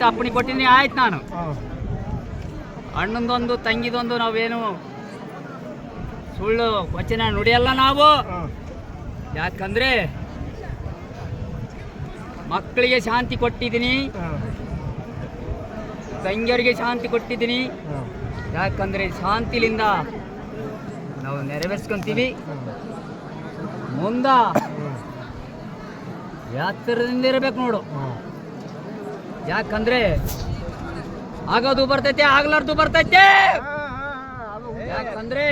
ಅಪ್ಪಣಿ ಕೊಟ್ಟಿನಿ ಆಯ್ತು. ನಾನು ಅಣ್ಣಂದೊಂದು ತಂಗಿದೊಂದು ನಾವೇನು ಸುಳ್ಳು ವಚನ ನುಡಿಯಲ್ಲ ನಾವು. ಯಾಕಂದ್ರೆ ಮಕ್ಕಳಿಗೆ ಶಾಂತಿ ಕೊಟ್ಟಿದ್ದೀನಿ, ತಂಗಿಯರಿಗೆ ಶಾಂತಿ ಕೊಟ್ಟಿದ್ದೀನಿ. ಯಾಕಂದ್ರೆ ಶಾಂತಿಲಿಂದ ನಾವು ನೆರವೇರಿಸ್ಕೊಂತೀವಿ. ಮುಂದ ಎತ್ತರದಿಂದ ಇರಬೇಕು ನೋಡು. ಯಾಕಂದ್ರೆ ಆಗೋದು ಬರ್ತೈತೆ, ಆಗ್ಲಾರ್ದು ಬರ್ತೈತೆ. ಯಾಕಂದ್ರೆ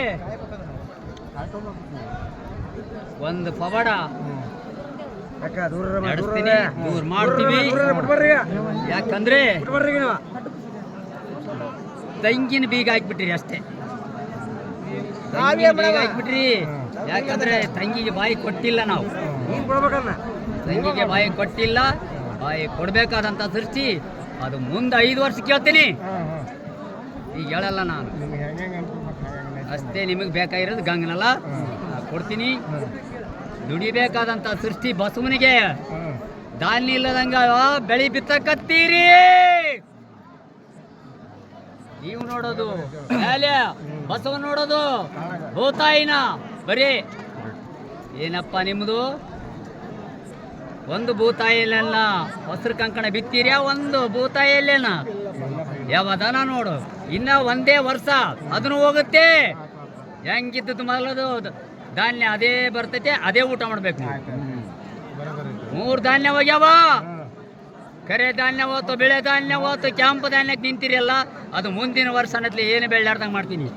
ಒಂದು ಪವಾಡ ನಡೆಸ್ತೀನಿ, ದೂರ ಮಾಡ್ತೀವಿ. ಯಾಕಂದ್ರೆ ತಂಗಿನ ಬೀಗ ಹಾಕ್ಬಿಟ್ರಿ ಅಷ್ಟೇ, ತಂಗಿನ ಬೀಗ ಹಾಕ್ಬಿಟ್ರಿ. ಯಾಕಂದ್ರೆ ತಂಗಿಗೆ ಬಾಯಿ ಕೊಟ್ಟಿಲ್ಲ ನಾವು, ತಂಗಿಗೆ ಬಾಯಿ ಕೊಟ್ಟಿಲ್ಲ. ಬಾಯಿ ಕೊಡ್ಬೇಕಾದಂತ ಸೃಷ್ಟಿ ಅದು ಮುಂದೆ 5 ವರ್ಷ ಕೇಳ್ತೀನಿ, ಈಗ ಹೇಳಲ್ಲ ನಾನು. ಅಷ್ಟೇ ನಿಮಗೆ ಬೇಕಾಗಿರೋದು ಗಂಗನಲ್ಲ ಕೊಡ್ತೀನಿ. ದುಡಿಬೇಕಾದಂತ ಸೃಷ್ಟಿ ಬಸವನಿಗೆ ಧಾನ್ಯ ಇಲ್ಲದಂಗ ಬೆಳಿ ಬಿತ್ತಕತ್ತೀರಿ. ನೀವು ನೋಡೋದು ಮೇಲೆ ಬಸವ ನೋಡೋದು ಭೂತಾಯಿನ ಬರೀ ಏನಪ್ಪ ನಿಮ್ಮದು. ಒಂದು ಭೂತಾಯಿಲೆಲ್ಲ ಹಸಿರು ಕಂಕಣ ಬಿತ್ತೀರ್ಯಾ, ಒಂದು ಭೂತಾಯಿಲ್ಲೇನ ಯಾವದನ ನೋಡು. ಇನ್ನ ಒಂದೇ ವರ್ಷ ಅದನ್ನು ಹೋಗುತ್ತೆ. ಹೆಂಗಿದ್ದು ಮೊದಲದು ಧಾನ್ಯ ಅದೇ ಬರ್ತೈತೆ, ಅದೇ ಊಟ ಮಾಡ್ಬೇಕು. 3 ಧಾನ್ಯ ಹೋಗ್ಯಾವ, ಕರೆ ಧಾನ್ಯ ಹೋತು, ಬೆಳೆ ಧಾನ್ಯ ಹೋತು, ಕೆಂಪು ಧಾನ್ಯಕ್ಕೆ ನಿಂತಿರಲ್ಲ. ಅದು ಮುಂದಿನ ವರ್ಷ ಅನ್ನತ್ಲಿ ಏನು ಬೆಳ್ಳಾರ್ದಂಗೆ ಮಾಡ್ತೀನಿ.